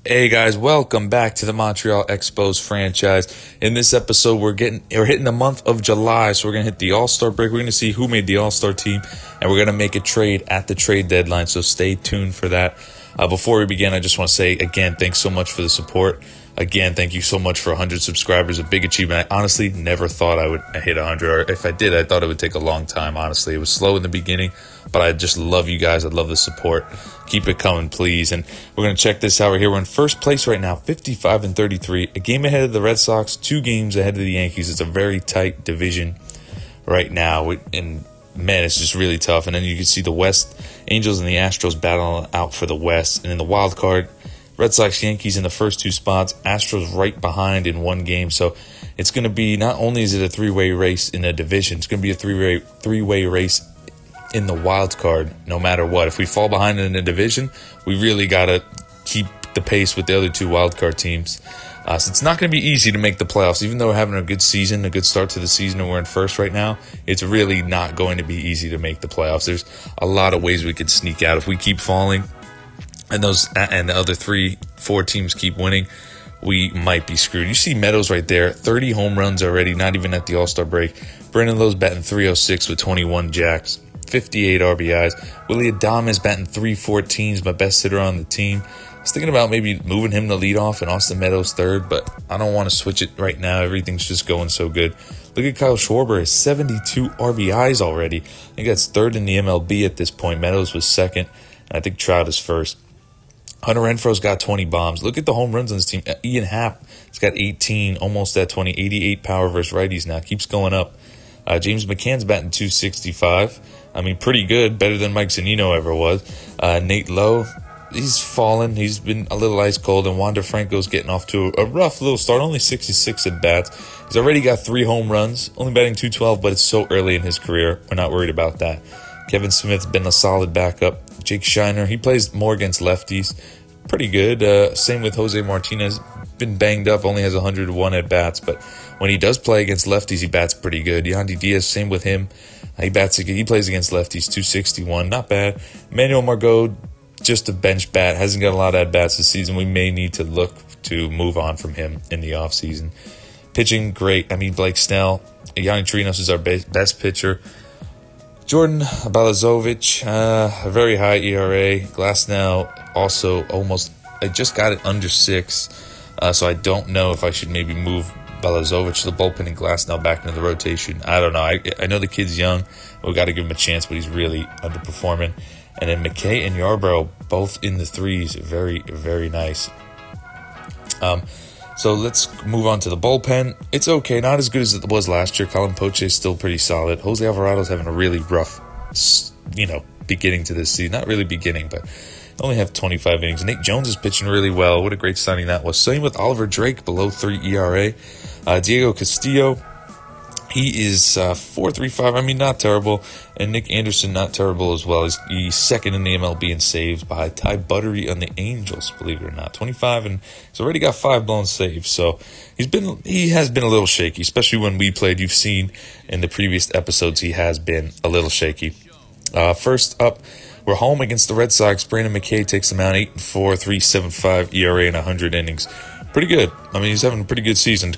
Hey guys, welcome back to the Montreal Expos franchise. In this episode, we're hitting the month of July, so we're gonna hit the All-Star break. We're gonna see who made the All-Star team, and we're gonna make a trade at the trade deadline. So stay tuned for that. Before we begin, I just want to say again, thanks so much for the support. Again, thank you so much for 100 subscribers, a big achievement. I honestly never thought I would hit 100, or if I did, I thought it would take a long time, honestly. It was slow in the beginning, but I just love you guys. I love the support. Keep it coming, please. And we're going to check this out right here. We're in first place right now, 55-33, a game ahead of the Red Sox, 2 games ahead of the Yankees. It's a very tight division right now, and man, it's just really tough. And then you can see the West, Angels and the Astros battling out for the West. And in the wild card, Red Sox, Yankees in the first 2 spots, Astros right behind in 1 game. So it's going to be, not only is it a 3-way race in a division, it's going to be a three-way race in the wild card no matter what. If we fall behind in a division, we really got to keep the pace with the other 2 wild card teams. So it's not going to be easy to make the playoffs. Even though we're having a good season, a good start to the season, and we're in first right now, it's really not going to be easy to make the playoffs. There's a lot of ways we could sneak out. If we keep falling and the other 3-4 teams keep winning, we might be screwed. You see Meadows right there, 30 home runs already, not even at the All-Star break. Brandon Lowe's batting .306 with 21 jacks, 58 RBIs. Willie Adames batting .314, my best hitter on the team. I was thinking about maybe moving him to leadoff and Austin Meadows third, but I don't want to switch it right now. Everything's just going so good. Look at Kyle Schwarber, 72 RBIs already. I think that's 3rd in the MLB at this point. Meadows was 2nd, and I think Trout is 1st. Hunter Renfroe's got 20 bombs. Look at the home runs on this team. Ian Happ has got 18, almost at 20, 88 power versus righties now. Keeps going up. James McCann's batting .265. I mean, pretty good, better than Mike Zunino ever was. Nate Lowe, he's fallen. He's been a little ice cold, and Wander Franco's getting off to a rough little start, only 66 at bats. He's already got 3 home runs, only batting .212, but it's so early in his career. We're not worried about that. Kevin Smith's been a solid backup. Jake Shiner, he plays more against lefties. Pretty good. Same with Jose Martinez. Been banged up, only has 101 at bats, but when he does play against lefties, he bats pretty good. Yandy Diaz, same with him. He plays against lefties, .261, not bad. Manuel Margot, just a bench bat, hasn't got a lot of at bats this season. We may need to look to move on from him in the offseason. Pitching, great. I mean, Blake Snell, Yanni Trinos is our best pitcher. Jordan Balazovic, a very high ERA. Glasnow also I just got it under 6. So I don't know if I should maybe move Balazovic to the bullpen and Glasnow back into the rotation. I don't know. I know the kid's young. We got to give him a chance, but he's really underperforming. And then McKay and Yarbrough, both in the 3s. Very, very nice. So let's move on to the bullpen. It's okay. Not as good as it was last year. Colin Poche is still pretty solid. Jose Alvarado's having a really rough, beginning to this season. Not really beginning, but only have 25 innings. Nate Jones is pitching really well. What a great signing that was. Same with Oliver Drake, below 3 ERA. Diego Castillo, he is 4.35. I mean, not terrible. And Nick Anderson, not terrible as well. He's 2nd in the MLB in saves behind Ty Buttery on the Angels, believe it or not. 25, and he's already got 5 blown saves. So he has been a little shaky, especially when we played. You've seen in the previous episodes he has been a little shaky. First up, we're home against the Red Sox. Brandon McKay takes them out 8-4, 3.75 ERA in 100 innings. Pretty good. I mean, he's having a pretty good season.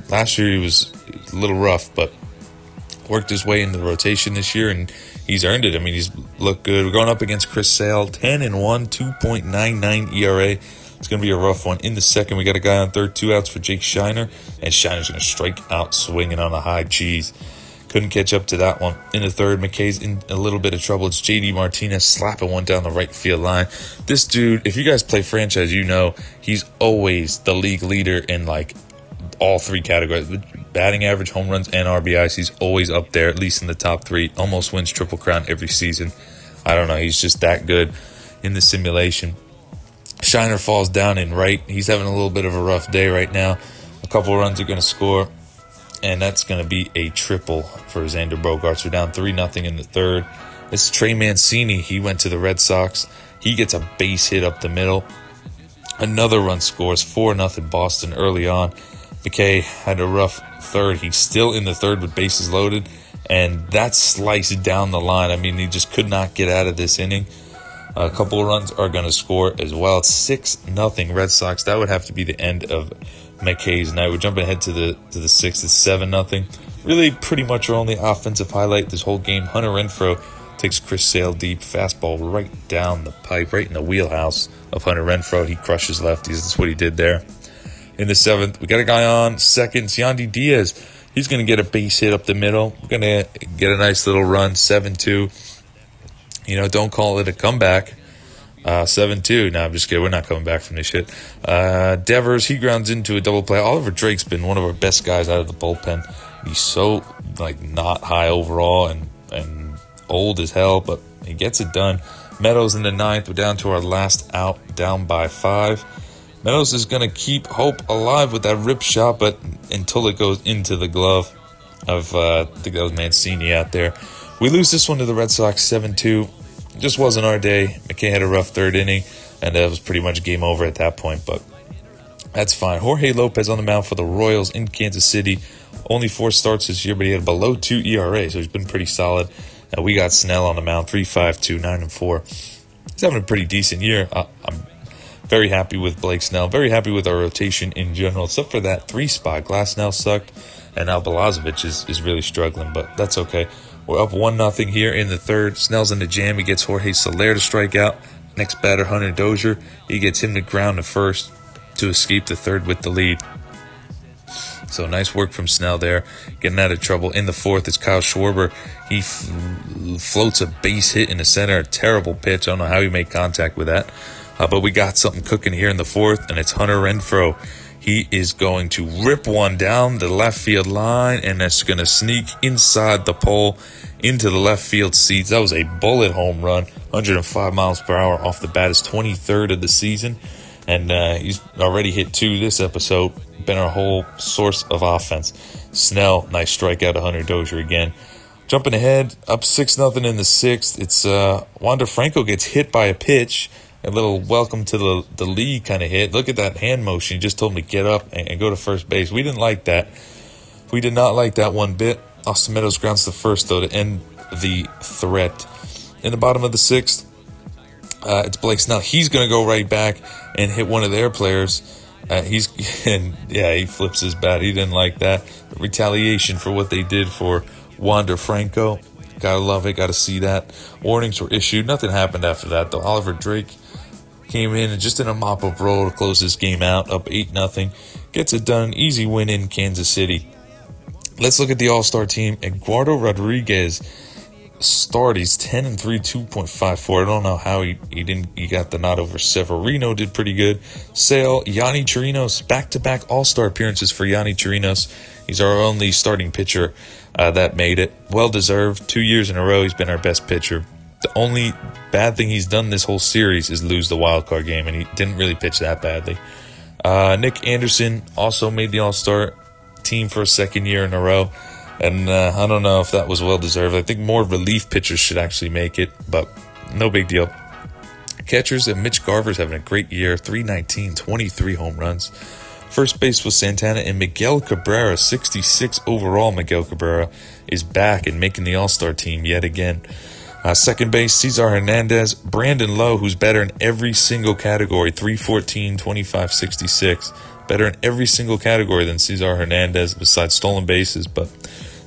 Last year he was a little rough, but worked his way into the rotation this year, and he's earned it. I mean, he's looked good. We're going up against Chris Sale, 10-1, 2.99 ERA. It's going to be a rough one. In the second, we got a guy on third, 2 outs for Jake Shiner, and Shiner's going to strike out swinging on a high cheese. Couldn't catch up to that one. In the third, McKay's in a little bit of trouble. It's JD Martinez slapping one down the right field line. This dude, if you guys play franchise, you know he's always the league leader in all 3 categories. Batting average, home runs, and RBIs. He's always up there, at least in the top 3. Almost wins Triple Crown every season. I don't know. He's just that good in the simulation. Shiner falls down in right. He's having a little bit of a rough day right now. A couple runs are going to score, and that's going to be a triple for Xander Bogaerts. We're down 3-0 in the third. It's Trey Mancini. He went to the Red Sox. He gets a base hit up the middle. Another run scores, 4-0 Boston early on. McKay had a rough third. He's still in the third with bases loaded, and that sliced down the line. I mean, he just could not get out of this inning. A couple of runs are going to score as well. It's 6-0 Red Sox. That would have to be the end of McKay's night. We're jumping ahead to the sixth. It's 7-0. Really, pretty much our only offensive highlight this whole game. Hunter Renfroe takes Chris Sale deep. Fastball right down the pipe, right in the wheelhouse of Hunter Renfroe. He crushes lefties. That's what he did there. In the seventh, we got a guy on second, Yandy Diaz. He's going to get a base hit up the middle. We're going to get a nice little run, 7-2. Don't call it a comeback. 7-2. No, I'm just kidding. We're not coming back from this shit. Devers, he grounds into a double play. Oliver Drake's been one of our best guys out of the bullpen. He's so, not high overall and old as hell, but he gets it done. Meadows in the ninth. We're down to our last out, down by 5. Meadows is going to keep hope alive with that rip shot, but until it goes into the glove of, I think that was Mancini out there. We lose this one to the Red Sox 7-2. It just wasn't our day. McKay had a rough third inning, and that was pretty much game over at that point, but that's fine. Jorge Lopez on the mound for the Royals in Kansas City. Only 4 starts this year, but he had a below 2 ERA, so he's been pretty solid. We got Snell on the mound, 3.52, 9-4. He's having a pretty decent year. I'm very happy with Blake Snell. Very happy with our rotation in general, except for that 3 spot. Glasnow sucked, and now Balazovic is really struggling, but that's okay. We're up 1-0 here in the third. Snell's in the jam. He gets Jorge Soler to strike out. Next batter, Hunter Dozier. He gets him to ground to first to escape the third with the lead. So nice work from Snell there, getting out of trouble. In the fourth, it's Kyle Schwarber. He floats a base hit in the center. A terrible pitch. I don't know how he made contact with that. But we got something cooking here in the fourth, and it's Hunter Renfroe. He is going to rip one down the left field line, and that's going to sneak inside the pole into the left field seats. That was a bullet home run, 105 miles per hour off the bat. His 23rd of the season, and he's already hit 2 this episode. Been our whole source of offense. Snell, nice strikeout to Hunter Dozier again. Jumping ahead, up 6-0 in the sixth. It's Wander Franco gets hit by a pitch. A little welcome to the league kind of hit. Look at that hand motion. He just told him to get up and go to first base. We didn't like that. We did not like that one bit. Austin Meadows grounds to first, though, to end the threat. In the bottom of the sixth, it's Blake Snell. He's going to go right back and hit one of their players. He flips his bat. He didn't like that. Retaliation for what they did for Wander Franco. Gotta love it. Gotta see that. Warnings were issued. Nothing happened after that, though. Oliver Drake came in and just in a mop-up role to close this game out, up 8-0. Gets it done. Easy win in Kansas City. Let's look at the All-Star team. Eduardo Rodriguez started. He's 10-3, 2.54. I don't know how he got the nod over Severino. Did pretty good. Sale, Yanni Chirinos, back-to-back All-Star appearances for Yanni Chirinos. He's our only starting pitcher that made it. Well-deserved. 2 years in a row, he's been our best pitcher. The only bad thing he's done this whole series is lose the wild card game, and he didn't really pitch that badly. Nick Anderson also made the All-Star team for a second year in a row, and I don't know if that was well-deserved. I think more relief pitchers should actually make it, but no big deal. Catchers, and Mitch Garver's having a great year, 319, 23 home runs. First base was Santana, and Miguel Cabrera, 66 overall. Miguel Cabrera is back and making the All-Star team yet again. Second base, Cesar Hernandez. Brandon Lowe, who's better in every single category, 314, 25, 66. Better in every single category than Cesar Hernandez besides stolen bases, but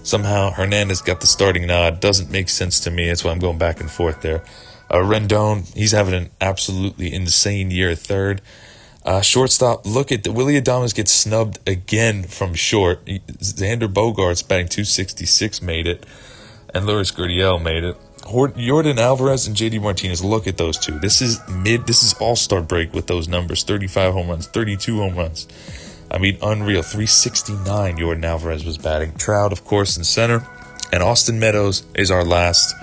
somehow Hernandez got the starting nod. Doesn't make sense to me. That's why I'm going back and forth there. Rendon, he's having an absolutely insane year at third. Shortstop, look at Willie Adames gets snubbed again from short. Xander Bogaerts batting 266 made it, and Luis Gurriel made it. Jordan Alvarez and JD Martinez, look at those two. This is all-star break with those numbers. 35 home runs, 32 home runs. I mean, unreal. 369 Jordan Alvarez was batting. Trout, of course, in center. And Austin Meadows is our last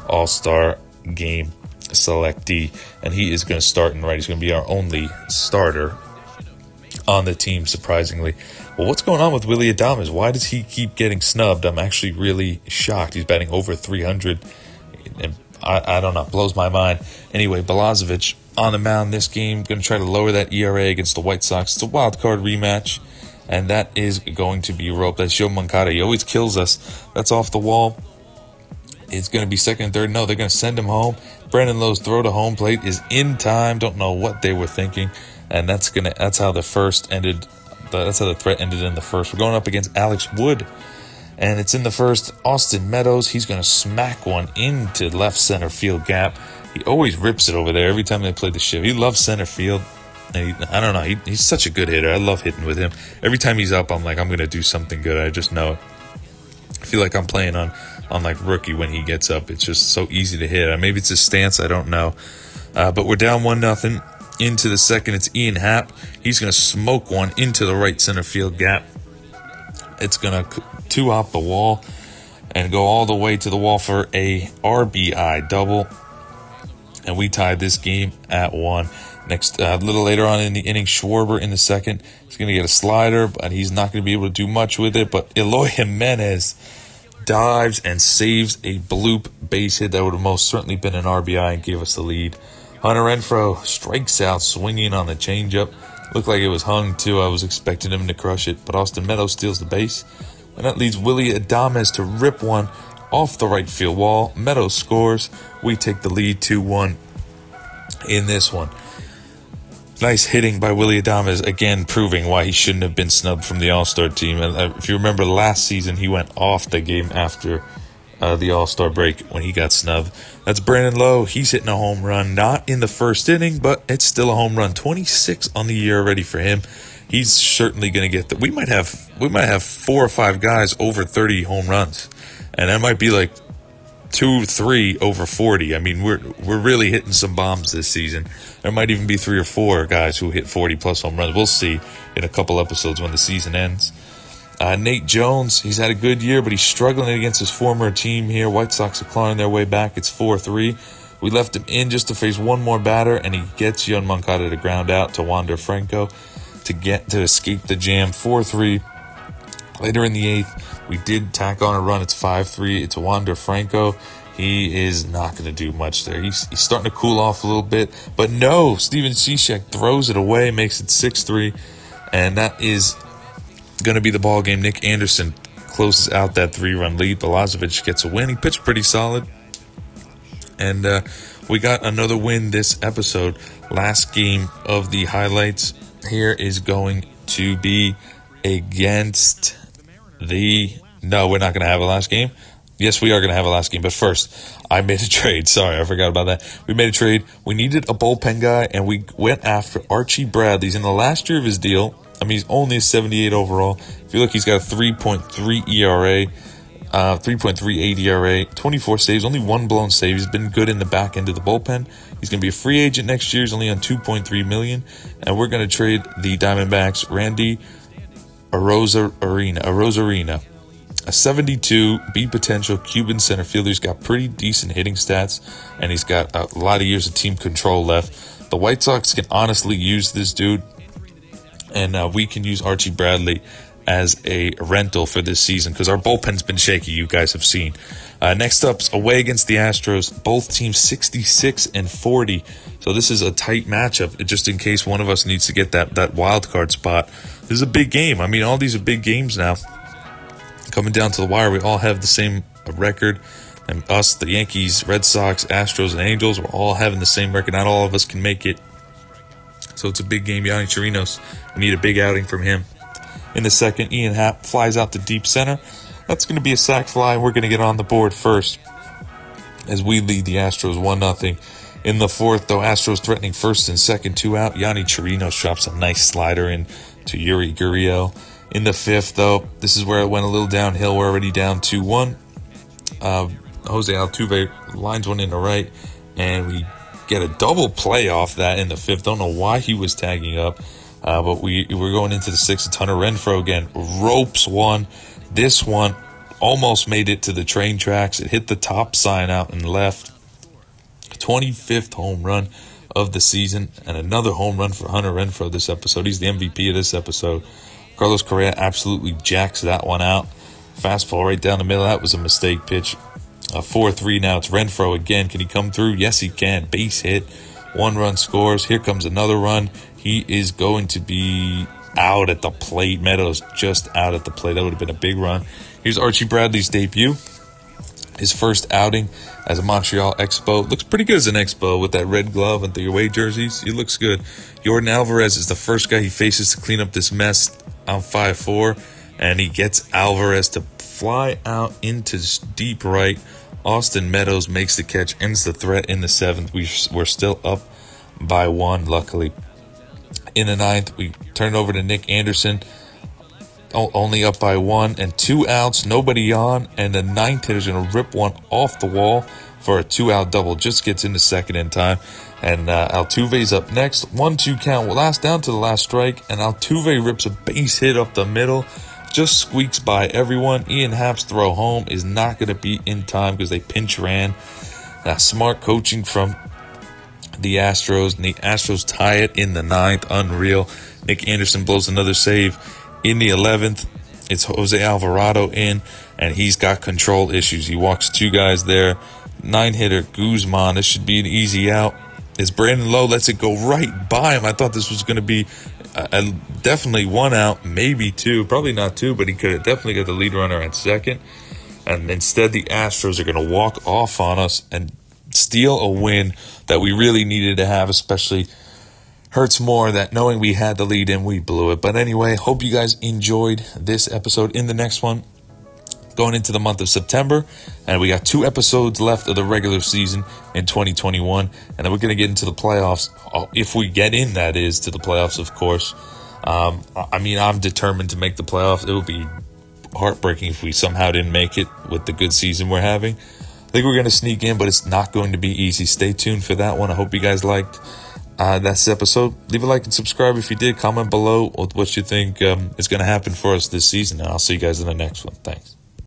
all-star game selectee, and he is going to start in right. He's going to be our only starter on the team, surprisingly. Well, what's going on with Willie Adames? Why does he keep getting snubbed? I'm actually really shocked. He's batting over 300, and I don't know, blows my mind. Anyway, Balazovic on the mound this game, going to try to lower that ERA against the White Sox. It's a wild card rematch, and that is going to be roped. That's Joe Moncada. He always kills us. That's off the wall. It's going to be second and third. No, they're going to send him home. Brandon Lowe's throw to home plate is in time. Don't know what they were thinking. And that's how the first ended. That's how the threat ended in the first. We're going up against Alex Wood. And it's in the first. Austin Meadows, he's going to smack one into left center field gap. He always rips it over there every time they play the shift. He loves center field. And I don't know. He's such a good hitter. I love hitting with him. Every time he's up, I'm like, I'm going to do something good. I just know it. I feel like I'm playing on like rookie when he gets up. It's just so easy to hit. Maybe it's his stance. I don't know. But we're down 1-0 into the second. It's Ian Happ. He's going to smoke one into the right center field gap. It's going to two-hop the wall and go all the way to the wall for a RBI double. And we tied this game at 1. Next, a little later on in the inning, Schwarber in the second. He's going to get a slider, but he's not going to be able to do much with it. But Eloy Jimenez dives and saves a bloop base hit that would have most certainly been an RBI and gave us the lead. Hunter Renfroe strikes out swinging on the changeup. Looked like it was hung too. I was expecting him to crush it, but Austin Meadows steals the base. And that leads Willie Adames to rip one off the right field wall. Meadows scores. We take the lead 2-1 in this one. Nice hitting by Willie Adames, again proving why he shouldn't have been snubbed from the All-Star team. And if you remember last season, he went off the game after the All-Star break when he got snubbed. That's Brandon Lowe. He's hitting a home run, not in the first inning, but it's still a home run. 26 on the year already for him. He's certainly going to get that. We might have 4 or 5 guys over 30 home runs, and that might be like 2-3 over 40. I mean, we're really hitting some bombs this season. There might even be 3 or 4 guys who hit 40+ home runs. We'll see in a couple episodes when the season ends. Nate Jones, he's had a good year, but he's struggling against his former team here. White Sox are clawing their way back. It's 4-3. We left him in just to face one more batter, and he gets Yohan Moncada to ground out to Wander Franco to escape the jam. 4-3. Later in the 8th, we did tack on a run. It's 5-3. It's Wander Franco. He is not going to do much there. He's starting to cool off a little bit. But no, Steven Cishek throws it away, makes it 6-3. And that is going to be the ball game. Nick Anderson closes out that 3-run lead. Balazovic gets a win. He pitched pretty solid. And we got another win this episode. Last game of the highlights here is going to be against the... No, we're not going to have a last game. Yes, we are going to have a last game. But first, I made a trade. Sorry, I forgot about that. We made a trade. We needed a bullpen guy, and we went after Archie Bradley. He's in the last year of his deal. I mean, he's only a 78 overall. If you look, he's got a 3.3 ERA, 3.38 ERA, 24 saves, only 1 blown save. He's been good in the back end of the bullpen. He's going to be a free agent next year. He's only on $2.3 million. And we're going to trade the Diamondbacks Randy Arozarena, a 72 beat potential Cuban center fielder. He's got pretty decent hitting stats, and he's got a lot of years of team control left. The White Sox can honestly use this dude, and we can use Archie Bradley as a rental for this season because our bullpen's been shaky, you guys have seen. Next up's away against the Astros. Both teams 66-40. So this is a tight matchup, just in case one of us needs to get that wild card spot. This is a big game. I mean, all these are big games now. Coming down to the wire, we all have the same record. And us, the Yankees, Red Sox, Astros, and Angels, we're all having the same record. Not all of us can make it. So it's a big game. Yonny Chirinos, we need a big outing from him. In the second, Ian Happ flies out to deep center. That's going to be a sac fly. We're going to get on the board first as we lead the Astros 1-0. In the fourth, though, Astros threatening first and second, 2 out. Yonny Chirinos drops a nice slider in to Yuri Gurriel. In the fifth, though, this is where it went a little downhill. We're already down 2-1. Jose Altuve lines one in the right, and we get a double play off that in the fifth. Don't know why he was tagging up. But we're going into the sixth. It's Hunter Renfroe again. Ropes one. This one almost made it to the train tracks. It hit the top sign out and left. 25th home run of the season. And another home run for Hunter Renfroe this episode. He's the MVP of this episode. Carlos Correa absolutely jacks that one out. Fastball right down the middle. That was a mistake pitch. 4-3 now. It's Renfroe again. Can he come through? Yes, he can. Base hit. 1 run scores. Here comes another run. He is going to be out at the plate. Meadows just out at the plate. That would have been a big run. Here's Archie Bradley's debut. his first outing as a Montreal Expo. Looks pretty good as an Expo with that red glove and the away jerseys. He looks good. Jordan Alvarez is the first guy he faces to clean up this mess on 5-4. And he gets Alvarez to fly out into deep right. Austin Meadows makes the catch, ends the threat in the 7th. We're still up by 1, luckily. In the 9th, we turn it over to Nick Anderson. Only up by 1 and 2 outs, nobody on, and the 9th hitter's going to rip one off the wall for a 2-out double. Just gets into second in time, and Altuve's up next. 1-2 count, last down to the last strike, and Altuve rips a base hit up the middle, just squeaks by everyone. Ian Happ's throw home is not going to be in time because they pinch ran. Smart coaching from the Astros, and the Astros tie it in the 9th. Unreal. Nick Anderson blows another save. In the 11th, it's Jose Alvarado in, and he's got control issues. He walks 2 guys there. 9-hitter Guzman. This should be an easy out. As Brandon Lowe lets it go right by him. I thought this was going to be definitely 1 out, maybe 2. Probably not 2, but he could have definitely got the lead runner at second. And instead, the Astros are going to walk off on us and steal a win that we really needed to have, especially. Hurts more that knowing we had the lead and we blew it. But anyway, hope you guys enjoyed this episode. In the next one, going into the month of September, and we got 2 episodes left of the regular season in 2021, and then we're going to get into the playoffs. If we get in, that is, to the playoffs, of course. I'm determined to make the playoffs. It would be heartbreaking if we somehow didn't make it with the good season we're having. I think we're going to sneak in, but it's not going to be easy. Stay tuned for that one. I hope you guys liked that's the episode. Leave a like and subscribe if you did. Comment below what you think is going to happen for us this season, and I'll see you guys in the next one. Thanks.